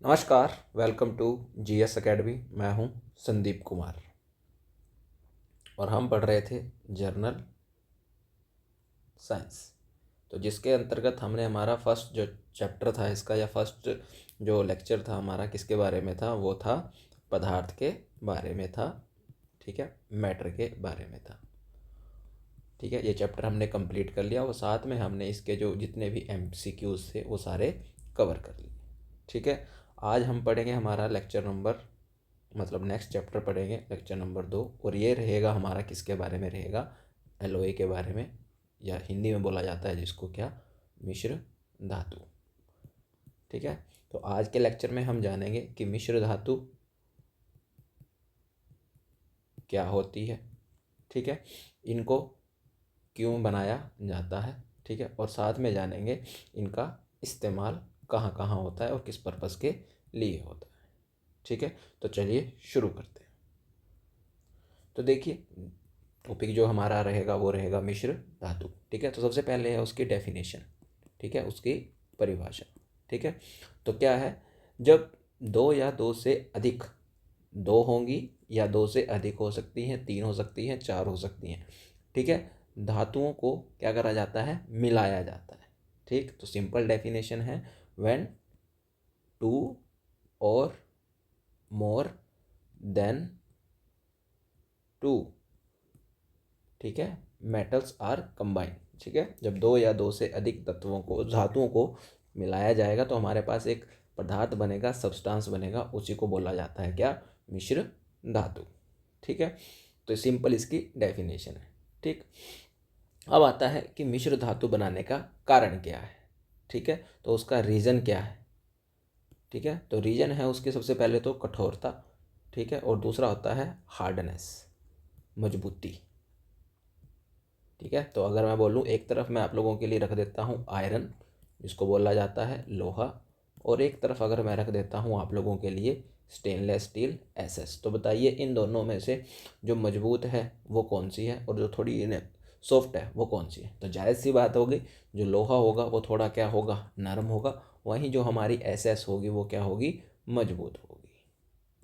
नमस्कार। Welcome to GS academy. मैं हूं संदीप कुमार और हम पढ़ रहे थे जर्नल साइंस। तो जिसके अंतर्गत हमने हमारा फर्स्ट जो चैप्टर था इसका या फर्स्ट जो लेक्चर था हमारा किसके बारे में था, वो था पदार्थ के बारे में था। ठीक है, मैटर के बारे में था। ठीक है, ये चैप्टर हमने कंप्लीट कर लिया और साथ में हमने इसके जो जितने भी एमसीक्यूज थे वो सारे कवर कर लिए। ठीक है, आज हम पढ़ेंगे हमारा लेक्चर नंबर नेक्स्ट चैप्टर पढ़ेंगे लेक्चर नंबर 2 और ये रहेगा हमारा किसके बारे में रहेगा, एलओए के बारे में, या हिंदी में बोला जाता है जिसको क्या, मिश्र धातु। ठीक है, तो आज के लेक्चर में हम जानेंगे कि मिश्र धातु क्या होती है। ठीक है, इनको क्यों बनाया जाता है। ठीक है, और साथ में जानेंगे इनका इस्तेमाल कहाँ कहाँ होता है और किस पर्पज़ के लिए होता है। ठीक है, तो चलिए शुरू करते हैं। तो देखिए, टॉपिक जो हमारा रहेगा वो रहेगा मिश्र धातु। ठीक है, तो सबसे पहले है उसकी डेफिनेशन। ठीक है, उसकी परिभाषा। ठीक है, तो क्या है, जब दो या दो से अधिक, दो होंगी या दो से अधिक हो सकती हैं, तीन हो सकती हैं, चार हो सकती हैं। ठीक है, धातुओं को क्या करा जाता है, मिलाया जाता है। ठीक, तो सिंपल डेफिनेशन है, व्हेन टू और मोर देन टू, ठीक है, मेटल्स आर कंबाइंड। ठीक है, जब दो या दो से अधिक तत्वों को, धातुओं को मिलाया जाएगा तो हमारे पास एक पदार्थ बनेगा, सब्सटेंस बनेगा, उसी को बोला जाता है क्या, मिश्र धातु। ठीक है, तो सिंपल इसकी डेफिनेशन है। ठीक, अब आता है कि मिश्र धातु बनाने का कारण क्या है। ठीक है, तो उसका रीज़न क्या है। ठीक है, तो रीज़न है उसकी सबसे पहले तो कठोरता। ठीक है, और दूसरा होता है हार्डनेस, मजबूती। ठीक है, तो अगर मैं बोलूँ, एक तरफ मैं आप लोगों के लिए रख देता हूँ आयरन, जिसको बोला जाता है लोहा, और एक तरफ अगर मैं रख देता हूँ आप लोगों के लिए स्टेनलेस स्टील एसएस, तो बताइए इन दोनों में से जो मजबूत है वो कौन सी है और जो थोड़ी सॉफ्ट है वो कौन सी है। तो जायज़ सी बात होगी, जो लोहा होगा वो थोड़ा क्या होगा, नरम होगा, वहीं जो हमारी एसएस होगी वो क्या होगी, मजबूत होगी।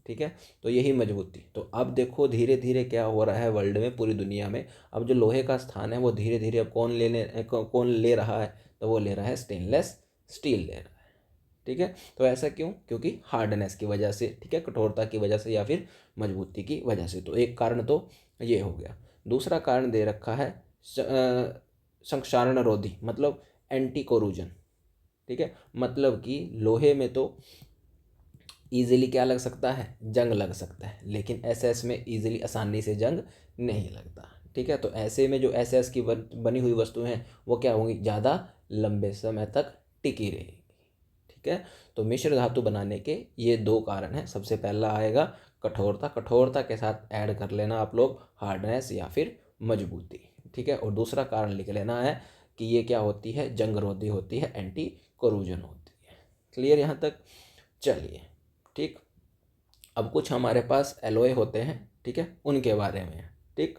ठीक है, तो यही मजबूती। तो अब देखो धीरे धीरे क्या हो रहा है वर्ल्ड में, पूरी दुनिया में, अब जो लोहे का स्थान है वो धीरे धीरे अब कौन ले रहा है, तो वो ले रहा है स्टेनलेस स्टील ले रहा है। ठीक है, तो ऐसा क्यों, क्योंकि हार्डनेस की वजह से, ठीक है, कठोरता की वजह से या फिर मजबूती की वजह से। तो एक कारण तो ये हो गया। दूसरा कारण दे रखा है संक्षारण रोधी, मतलब एंटी कोरूजन। ठीक है, मतलब कि लोहे में तो ईजिली क्या लग सकता है, जंग लग सकता है, लेकिन एसएस में ईजिली आसानी से जंग नहीं लगता। ठीक है, तो ऐसे में जो एसएस की बनी हुई वस्तुएं हैं वो क्या होंगी, ज़्यादा लंबे समय तक टिकी रहेगी। ठीक है, तो मिश्र धातु बनाने के ये दो कारण हैं। सबसे पहला आएगा कठोरता, कठोरता के साथ ऐड कर लेना आप लोग हार्डनेस या फिर मजबूती। ठीक है, और दूसरा कारण लिख लेना है कि ये क्या होती है, जंग रोधी होती है, एंटी कोरूजन होती है। क्लियर यहाँ तक, चलिए। ठीक, अब कुछ हमारे पास एलोए होते हैं, ठीक है, उनके बारे में। ठीक,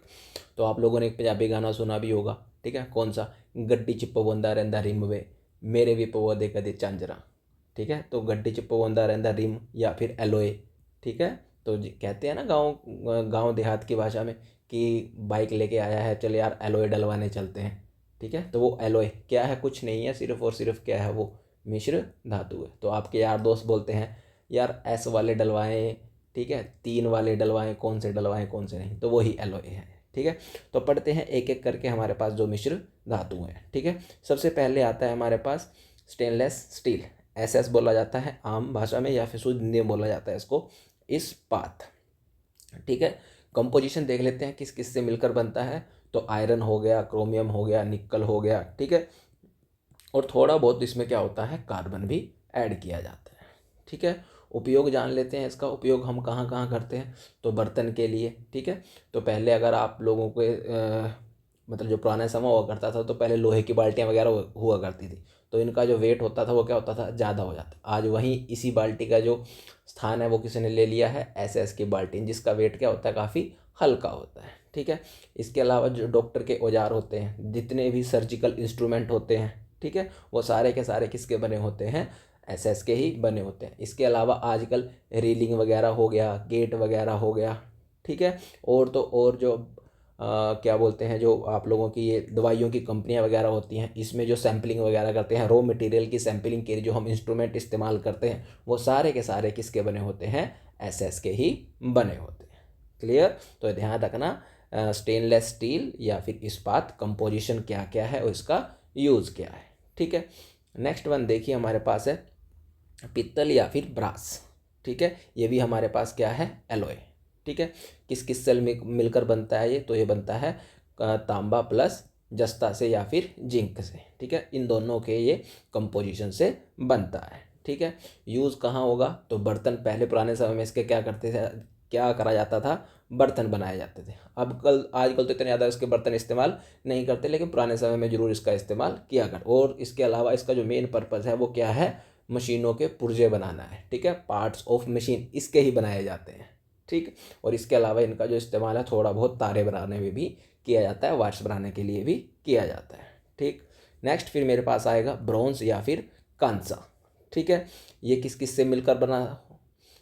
तो आप लोगों ने एक पंजाबी गाना सुना भी होगा, ठीक है, कौन सा, गड्डी च पवंदा रहिंदा रिम वे मेरे भी पवदे कदे झांजरा। ठीक है, तो गड्डी च पवंदा रहिंदा रिम या फिर एलोए। ठीक है, तो कहते हैं ना गाँव गाँव देहात की भाषा में कि बाइक लेके आया है, चल यार एलोए डलवाने चलते हैं। ठीक है, तो वो एलोए क्या है, कुछ नहीं है, सिर्फ और सिर्फ क्या है, वो मिश्र धातु है। तो आपके यार दोस्त बोलते हैं यार एस वाले डलवाएं, ठीक है, तीन वाले डलवाएं, कौन से डलवाएं कौन से नहीं, तो वही एलोए है। ठीक है, तो पढ़ते हैं एक एक करके हमारे पास जो मिश्र धातु हैं। ठीक है, सबसे पहले आता है हमारे पास स्टेनलेस स्टील, एसएस बोला जाता है आम भाषा में, या फिर शुद्ध हिंदी में बोला जाता है इसको इस्पात। ठीक है, कंपोजिशन देख लेते हैं किस किस से मिलकर बनता है। तो आयरन हो गया, क्रोमियम हो गया, निकल हो गया। ठीक है, और थोड़ा बहुत इसमें क्या होता है, कार्बन भी ऐड किया जाता है। ठीक है, उपयोग जान लेते हैं, इसका उपयोग हम कहाँ कहाँ करते हैं। तो बर्तन के लिए, ठीक है, तो पहले अगर आप लोगों को जो पुराना समय हुआ करता था तो पहले लोहे की बाल्टियाँ वगैरह हुआ करती थी, तो इनका जो वेट होता था वो क्या होता था, ज़्यादा हो जाता। आज वहीं इसी बाल्टी का जो स्थान है वो किसी ने ले लिया है, एसएस की बाल्टी, जिसका वेट क्या होता है, काफ़ी हल्का होता है। ठीक है, इसके अलावा जो डॉक्टर के औजार होते हैं, जितने भी सर्जिकल इंस्ट्रूमेंट होते हैं, ठीक है, वो सारे के सारे किसके बने होते हैं, एसएस के ही बने होते हैं। इसके अलावा आजकल रेलिंग वगैरह हो गया, गेट वगैरह हो गया, ठीक है। और तो और जो क्या बोलते हैं, जो आप लोगों की ये दवाइयों की कंपनियां वगैरह होती हैं, इसमें जो सैम्पलिंग वगैरह करते हैं, रॉ मटेरियल की सैम्पलिंग के लिए जो हम इंस्ट्रूमेंट इस्तेमाल करते हैं, वो सारे के सारे किसके बने होते हैं? एसएस के ही बने होते हैं। क्लियर? तो ध्यान रखना, स्टेनलेस स्टील या फिर इस्पात कंपोजिशन क्या क्या है और इसका यूज़ क्या है, ठीक है। नेक्स्ट वन देखिए हमारे पास है पित्तल या फिर ब्रास, ठीक है। ये भी हमारे पास क्या है? एलॉय, ठीक है। किस किस से मिलकर बनता है ये? तो ये बनता है तांबा प्लस जस्ता से या फिर जिंक से, ठीक है। इन दोनों के ये कंपोजिशन से बनता है, ठीक है। यूज़ कहाँ होगा? तो बर्तन, पहले पुराने समय में इसके क्या करते थे, क्या करा जाता था? बर्तन बनाए जाते थे। अब कल आजकल तो इतने ज़्यादा इसके बर्तन इस्तेमाल नहीं करते, लेकिन पुराने समय में ज़रूर इसका इस्तेमाल किया कर। और इसके अलावा इसका जो मेन पर्पज़ है वो क्या है? मशीनों के पुर्जे बनाना है, ठीक है। पार्ट्स ऑफ मशीन इसके ही बनाए जाते हैं, ठीक। और इसके अलावा इनका जो इस्तेमाल है थोड़ा बहुत तारे बनाने में भी किया जाता है, वायर्स बनाने के लिए भी किया जाता है, ठीक। नेक्स्ट फिर मेरे पास आएगा ब्रॉन्ज या फिर कांसा, ठीक है। ये किस किस से मिलकर बना?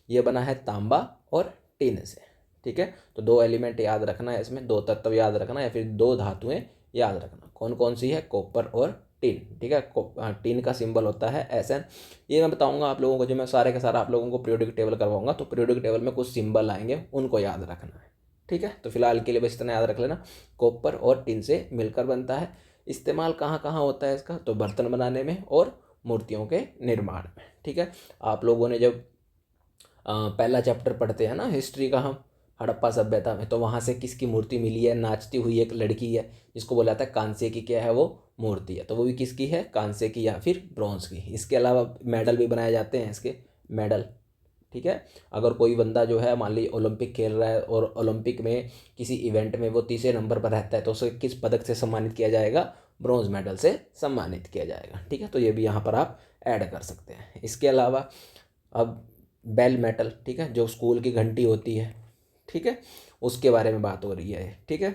ये बना है तांबा और टिन से, ठीक है। तो दो एलिमेंट याद रखना है इसमें, दो तत्व याद रखना या फिर दो धातुएं याद रखना। कौन कौन सी है? कॉपर और टिन, ठीक है। टिन का सिंबल होता है Sn। ये मैं बताऊंगा आप लोगों को, जो मैं सारे का सारा आप लोगों को पीरियोडिक टेबल करवाऊंगा, तो पीरियोडिक टेबल में कुछ सिंबल आएंगे, उनको याद रखना है, ठीक है। तो फिलहाल के लिए बस इतना याद रख लेना, कॉपर और टिन से मिलकर बनता है। इस्तेमाल कहाँ कहाँ होता है इसका? तो बर्तन बनाने में और मूर्तियों के निर्माण में, ठीक है। आप लोगों ने जब पहला चैप्टर पढ़ते हैं ना हिस्ट्री का हम, हड़प्पा सभ्यता में, तो वहाँ से किसकी मूर्ति मिली है? नाचती हुई एक लड़की है, जिसको बोला जाता है कांसे की क्या है वो? मूर्ति है। तो वो भी किसकी है? कांसे की या फिर ब्रॉन्ज की। इसके अलावा मेडल भी बनाए जाते हैं इसके, मेडल, ठीक है। अगर कोई बंदा जो है मान लीजिए ओलंपिक खेल रहा है और ओलंपिक में किसी इवेंट में वो तीसरे नंबर पर रहता है, तो उसे किस पदक से सम्मानित किया जाएगा? ब्रॉन्ज मेडल से सम्मानित किया जाएगा, ठीक है। तो ये भी यहाँ पर आप ऐड कर सकते हैं। इसके अलावा अब बेल मेटल, ठीक है, जो स्कूल की घंटी होती है, ठीक है, उसके बारे में बात हो रही है, ठीक है।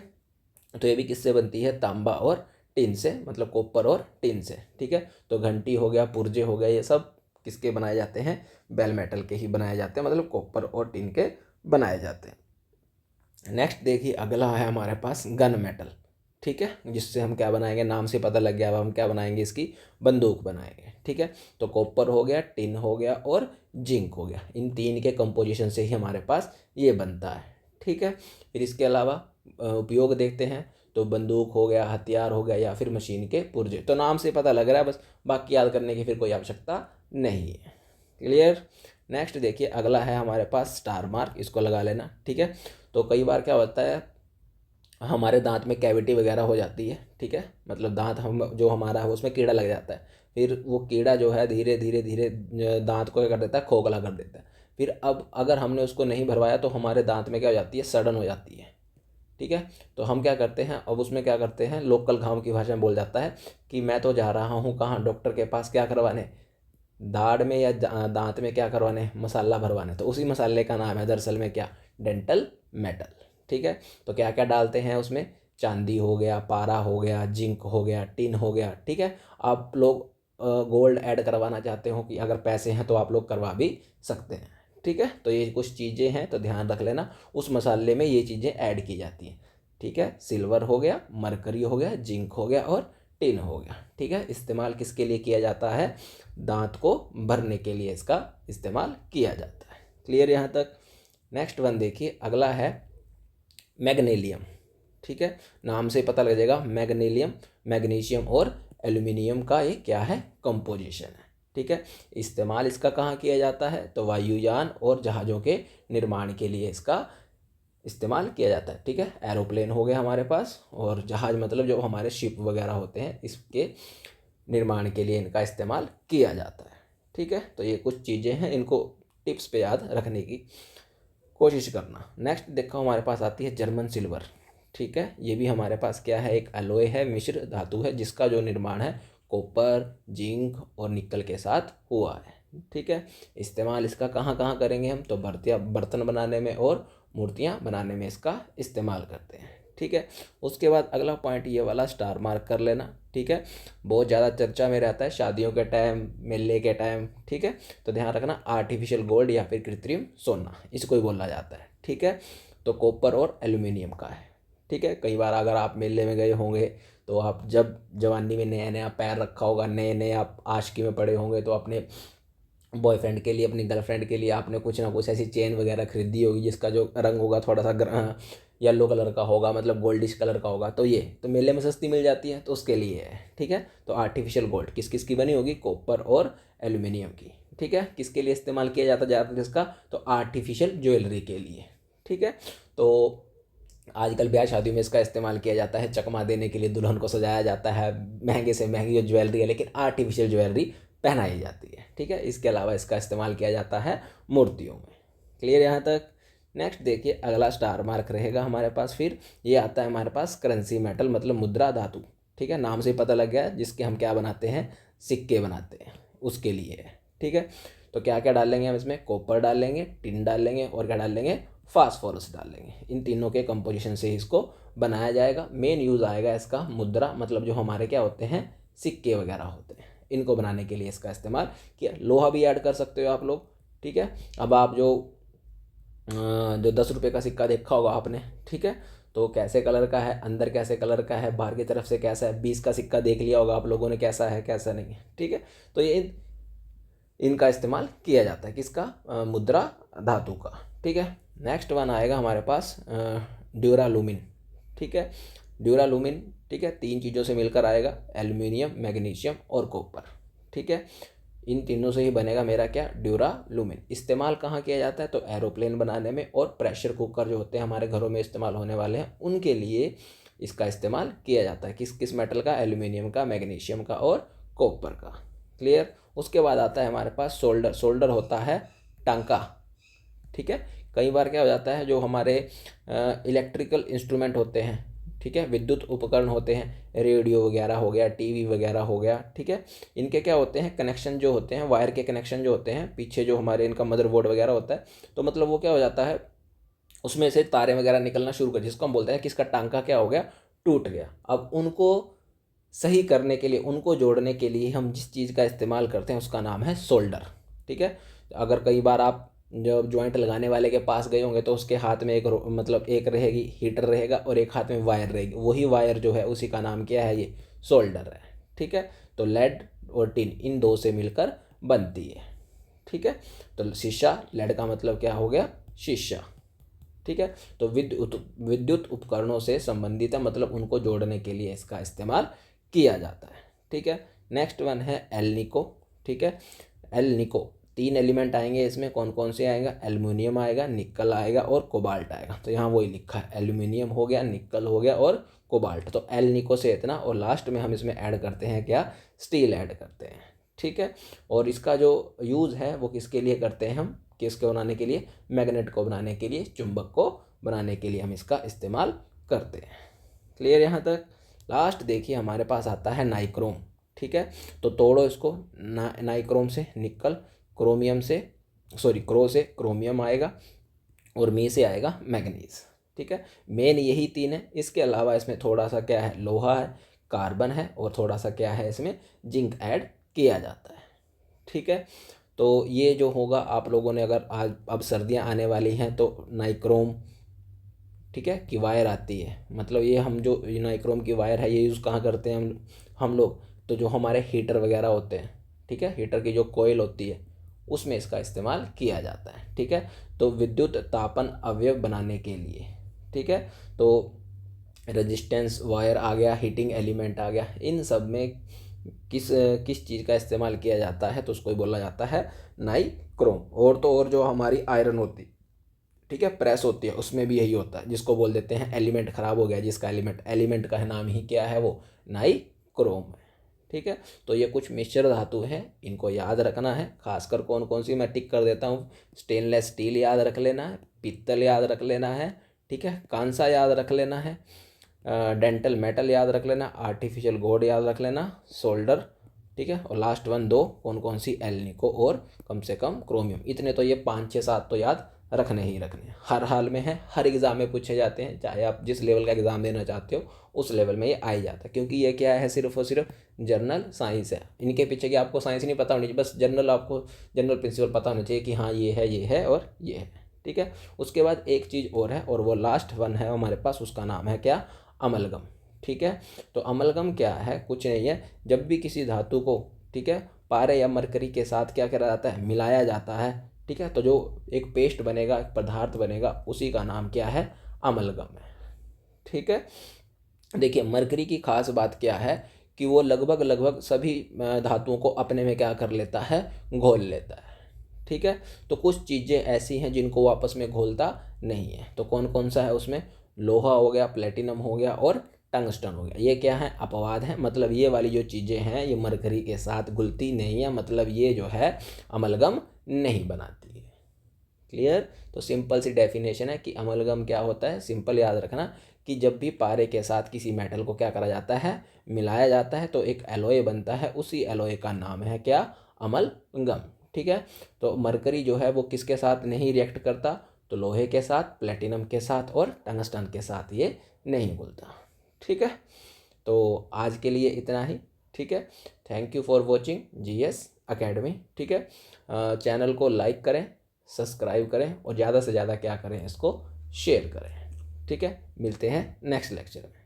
तो ये भी किससे बनती है? तांबा और टिन से, मतलब कॉपर और टिन से, ठीक है। तो घंटी हो गया, पुर्जे हो गया, ये सब किसके बनाए जाते हैं? बेल मेटल के ही बनाए जाते हैं, मतलब कॉपर और टिन के बनाए जाते हैं। नेक्स्ट देखिए अगला है हमारे पास गन मेटल, ठीक है, जिससे हम क्या बनाएंगे? नाम से पता लग गया, अब हम क्या बनाएंगे? इसकी बंदूक बनाएंगे, ठीक है। तो कॉपर हो गया, टिन हो गया और जिंक हो गया, इन तीन के कंपोजिशन से ही हमारे पास ये बनता है, ठीक है। फिर इसके अलावा उपयोग देखते हैं, तो बंदूक हो गया, हथियार हो गया या फिर मशीन के पुर्जे। तो नाम से पता लग रहा है, बस बाकी याद करने की फिर कोई आवश्यकता नहीं है। क्लियर? नेक्स्ट देखिए अगला है हमारे पास स्टार मार्क, इसको लगा लेना, ठीक है। तो कई बार क्या होता है, हमारे दांत में कैविटी वगैरह हो जाती है, ठीक है, मतलब दांत हम जो हमारा है उसमें कीड़ा लग जाता है। फिर वो कीड़ा जो है धीरे धीरे धीरे दांत को क्या कर देता है? खोखला कर देता है। फिर अब अगर हमने उसको नहीं भरवाया तो हमारे दांत में क्या हो जाती है? सड़न हो जाती है, ठीक है। तो हम क्या करते हैं, अब उसमें क्या करते हैं, लोकल गाँव की भाषा में बोल जाता है कि मैं तो जा रहा हूँ कहाँ? डॉक्टर के पास, क्या करवाने? दाढ़ में या दांत में क्या करवाने? मसाला भरवाने। तो उसी मसाले का नाम है दरअसल में क्या? डेंटल मेटल, ठीक है। तो क्या क्या डालते हैं उसमें? चांदी हो गया, पारा हो गया, जिंक हो गया, टिन हो गया, ठीक है। आप लोग गोल्ड ऐड करवाना चाहते हो कि अगर पैसे हैं तो आप लोग करवा भी सकते हैं, ठीक है। तो ये कुछ चीज़ें हैं, तो ध्यान रख लेना, उस मसाले में ये चीज़ें ऐड की जाती हैं, ठीक है। सिल्वर हो गया, मरकरी हो गया, जिंक हो गया और टिन हो गया, ठीक है। इस्तेमाल किसके लिए किया जाता है? दांत को भरने के लिए इसका इस्तेमाल किया जाता है। क्लियर यहाँ तक? नेक्स्ट वन देखिए अगला है मैग्नीशियम, ठीक है। नाम से पता लग जाएगा, मैग्नीशियम, मैग्नीशियम और एल्यूमिनियम का ये क्या है? कंपोजिशन है, ठीक है। इस्तेमाल इसका कहाँ किया जाता है? तो वायुयान और जहाज़ों के निर्माण के लिए इसका इस्तेमाल किया जाता है, ठीक है। एरोप्लेन हो गया हमारे पास, और जहाज़ मतलब जो हमारे शिप वगैरह होते हैं, इसके निर्माण के लिए इनका इस्तेमाल किया जाता है, ठीक है। तो ये कुछ चीज़ें हैं, इनको टिप्स पे याद रखने की कोशिश करना। नेक्स्ट देखो हमारे पास आती है जर्मन सिल्वर, ठीक है। ये भी हमारे पास क्या है? एक एलॉय है, मिश्र धातु है, जिसका जो निर्माण है कॉपर, जिंक और निकल के साथ हुआ है, ठीक है। इस्तेमाल इसका कहाँ कहाँ करेंगे हम? तो बर्तन बनाने में और मूर्तियाँ बनाने में इसका इस्तेमाल करते हैं, ठीक है। उसके बाद अगला पॉइंट ये वाला स्टार मार्क कर लेना, ठीक है। बहुत ज़्यादा चर्चा में रहता है शादियों के टाइम, मेले के टाइम, ठीक है। तो ध्यान रखना, आर्टिफिशियल गोल्ड या फिर कृत्रिम सोना इसको ही बोला जाता है, ठीक है। तो कॉपर और एल्यूमिनियम का है, ठीक है। कई बार अगर आप मेले में गए होंगे तो आप जब जवानी में नया नया पैर रखा होगा, नए नए आप आशिकी में पड़े होंगे, तो अपने बॉयफ्रेंड के लिए, अपनी गर्लफ्रेंड के लिए आपने कुछ ना कुछ ऐसी चेन वगैरह खरीदी होगी जिसका जो रंग होगा थोड़ा सा येलो कलर का होगा, मतलब गोल्डिश कलर का होगा। तो ये तो मेले में सस्ती मिल जाती है, तो उसके लिए है, ठीक है। तो आर्टिफिशियल गोल्ड किस किस की बनी होगी? कॉपर और एल्यूमिनियम की, ठीक है। किसके लिए इस्तेमाल किया जाता है ज़्यादातर इसका? तो आर्टिफिशियल ज्वेलरी के लिए, ठीक है। तो आजकल ब्याह शादियों में इसका इस्तेमाल किया जाता है, चकमा देने के लिए दुल्हन को सजाया जाता है, महंगे से महंगी जो ज्वेलरी है, लेकिन आर्टिफिशियल ज्वेलरी पहनाई जाती है, ठीक है। इसके अलावा इसका इस्तेमाल किया जाता है मूर्तियों में। क्लियर यहाँ तक? नेक्स्ट देखिए, अगला स्टार मार्क रहेगा हमारे पास। फिर ये आता है हमारे पास करेंसी मेटल, मतलब मुद्रा धातु, ठीक है। नाम से ही पता लग गया है, जिसके हम क्या बनाते हैं? सिक्के बनाते हैं, उसके लिए है, ठीक है। तो क्या क्या डालेंगे हम इसमें? कॉपर डालेंगे, टिन डालेंगे, और क्या डालेंगे? फास्फोरस डालेंगे। इन तीनों के कंपोजिशन से इसको बनाया जाएगा। मेन यूज़ आएगा इसका मुद्रा, मतलब जो हमारे क्या होते हैं? सिक्के वगैरह होते हैं, इनको बनाने के लिए इसका इस्तेमाल किया। लोहा भी ऐड कर सकते हो आप लोग, ठीक है। अब आप जो 10 रुपये का सिक्का देखा होगा आपने, ठीक है। तो कैसे कलर का है, अंदर कैसे कलर का है, बाहर की तरफ से कैसा है। 20 का सिक्का देख लिया होगा आप लोगों ने, कैसा है कैसा नहीं है, ठीक है। तो ये इनका इस्तेमाल किया जाता है, किसका? मुद्रा धातु का, ठीक है। नेक्स्ट वन आएगा हमारे पास ड्यूरालुमिन, ठीक है। ड्यूरालुमिन, ठीक है, 3 चीज़ों से मिलकर आएगा, एल्यूमिनियम, मैग्नीशियम और कॉपर, ठीक है। इन तीनों से ही बनेगा मेरा क्या? ड्यूरालुमिन। इस्तेमाल कहाँ किया जाता है? तो एरोप्लेन बनाने में, और प्रेशर कुकर जो होते हैं हमारे घरों में इस्तेमाल होने वाले हैं, उनके लिए इसका इस्तेमाल किया जाता है। किस किस मेटल का? एल्यूमिनियम का, मैग्नीशियम का और कॉपर का। क्लियर? उसके बाद आता है हमारे पास सोल्डर। सोल्डर होता है टांका, ठीक है। कई बार क्या हो जाता है, जो हमारे इलेक्ट्रिकल इंस्ट्रूमेंट होते हैं, ठीक है, विद्युत उपकरण होते हैं, रेडियो वगैरह हो गया, टीवी वगैरह हो गया, ठीक है। इनके क्या होते हैं? कनेक्शन जो होते हैं, वायर के कनेक्शन जो होते हैं, पीछे जो हमारे इनका मदरबोर्ड वगैरह होता है, तो मतलब वो क्या हो जाता है, उसमें से तारे वगैरह निकलना शुरू कर, जिसको हम बोलते हैं कि इसका टांका क्या हो गया? टूट गया। अब उनको सही करने के लिए, उनको जोड़ने के लिए हम जिस चीज़ का इस्तेमाल करते हैं उसका नाम है सोल्डर, ठीक है। अगर कई बार आप जब जॉइंट लगाने वाले के पास गए होंगे तो उसके हाथ में मतलब एक रहेगी, हीटर रहेगा, और एक हाथ में वायर रहेगी, वही वायर जो है उसी का नाम क्या है? ये सोल्डर है, ठीक है। तो लेड और टिन इन दो से मिलकर बनती है, ठीक है। तो शीशा, लेड का मतलब क्या हो गया? शीशा, ठीक है। तो विद्युत उपकरणों से संबंधित है, मतलब उनको जोड़ने के लिए इसका इस्तेमाल किया जाता है, ठीक है। नेक्स्ट वन है एल्निको, ठीक है। एल्निको 3 एलिमेंट आएंगे इसमें, कौन कौन से आएगा? एल्युमिनियम आएगा, निकल आएगा और कोबाल्ट आएगा। तो यहाँ वही लिखा है, एल्युमिनियम हो गया, निकल हो गया और कोबाल्ट। तो एल्निको से इतना, और लास्ट में हम इसमें ऐड करते हैं क्या? स्टील ऐड करते हैं, ठीक है। और इसका जो यूज़ है वो किसके लिए करते हैं हम? किसको बनाने के लिए? मैग्नेट को बनाने के लिए, चुंबक को बनाने के लिए हम इसका इस्तेमाल करते हैं। क्लियर यहाँ तक? लास्ट देखिए हमारे पास आता है नाइक्रोम, ठीक है। तो तोड़ो इसको, नाइक्रोम से निकल, क्रोमियम से, सॉरी क्रो से क्रोमियम आएगा, और मी से आएगा मैग्नीज, ठीक है। मेन यही 3 है। इसके अलावा इसमें थोड़ा सा क्या है? लोहा है, कार्बन है, और थोड़ा सा क्या है? इसमें जिंक ऐड किया जाता है, ठीक है। तो ये जो होगा, आप लोगों ने अगर आज अब सर्दियां आने वाली हैं तो नाइक्रोम, ठीक है, की वायर आती है, मतलब ये हम जो नाइक्रोम की वायर है ये यूज़ कहाँ करते हैं हम लोग? तो जो हमारे हीटर वगैरह होते हैं, ठीक है, हीटर की जो कोयल होती है उसमें इसका इस्तेमाल किया जाता है, ठीक है। तो विद्युत तापन अवयव बनाने के लिए, ठीक है। तो रेजिस्टेंस वायर आ गया, हीटिंग एलिमेंट आ गया, इन सब में किस किस चीज़ का इस्तेमाल किया जाता है? तो उसको ही बोला जाता है नाइक्रोम। और तो और जो हमारी आयरन होती, ठीक है, प्रेस होती है, उसमें भी यही होता है, जिसको बोल देते हैं एलिमेंट ख़राब हो गया, जिसका एलिमेंट का नाम ही क्या है? वो नाइक्रोम है, ठीक है। तो ये कुछ मिश्र धातु हैं, इनको याद रखना है। खासकर कौन कौन सी मैं टिक कर देता हूँ। स्टेनलेस स्टील याद रख लेना है, पीतल याद रख लेना है, ठीक है, कांसा याद रख लेना है, डेंटल मेटल याद रख लेना, आर्टिफिशियल गोल्ड याद रख लेना, सोल्डर, ठीक है। और लास्ट वन 2 कौन कौन सी? एल्निको और कम से कम क्रोमियम। इतने तो ये 5 6 7 तो याद रखने ही रखने हैं, हर हाल में है, हर एग्ज़ाम में पूछे जाते हैं, चाहे आप जिस लेवल का एग्ज़ाम देना चाहते हो उस लेवल में ये आ ही जाता है। क्योंकि ये क्या है, सिर्फ और सिर्फ जनरल साइंस है। इनके पीछे की आपको साइंस नहीं पता होनी चाहिए, बस जनरल आपको जनरल प्रिंसिपल पता होना चाहिए कि हाँ ये है और ये है। ठीक है। उसके बाद एक चीज़ और है, और वो लास्ट वन है हमारे पास, उसका नाम है क्या, अमलगम। ठीक है। तो अमलगम क्या है, कुछ नहीं है, जब भी किसी धातु को, ठीक है, पारे या मरकरी के साथ क्या करा जाता है, मिलाया जाता है। ठीक है। तो जो एक पेस्ट बनेगा, एक पदार्थ बनेगा, उसी का नाम क्या है, अमलगम है। ठीक है। देखिए मरकरी की खास बात क्या है कि वो लगभग लगभग सभी धातुओं को अपने में क्या कर लेता है, घोल लेता है। ठीक है। तो कुछ चीज़ें ऐसी हैं जिनको वो आपस में घोलता नहीं है। तो कौन कौन सा है उसमें, लोहा हो गया, प्लेटिनम हो गया और टंगस्टन हो गया। ये क्या है, अपवाद है, मतलब ये वाली जो चीज़ें हैं ये मरकरी के साथ घुलती नहीं है, मतलब ये जो है अमलगम नहीं बनाती है। क्लियर। तो सिंपल सी डेफिनेशन है कि अमलगम क्या होता है, सिंपल याद रखना कि जब भी पारे के साथ किसी मेटल को क्या करा जाता है, मिलाया जाता है, तो एक एलॉय बनता है, उसी एलॉय का नाम है क्या, अमलगम। ठीक है। तो मरकरी जो है वो किसके साथ नहीं रिएक्ट करता, तो लोहे के साथ, प्लेटिनम के साथ और टंगस्टन के साथ ये नहीं घुलता। ठीक है। तो आज के लिए इतना ही। ठीक है। Thank you for watching GS academy. ठीक है। चैनल को लाइक करें, सब्सक्राइब करें और ज़्यादा से ज़्यादा क्या करें, इसको शेयर करें। ठीक है। मिलते हैं नेक्स्ट लेक्चर में।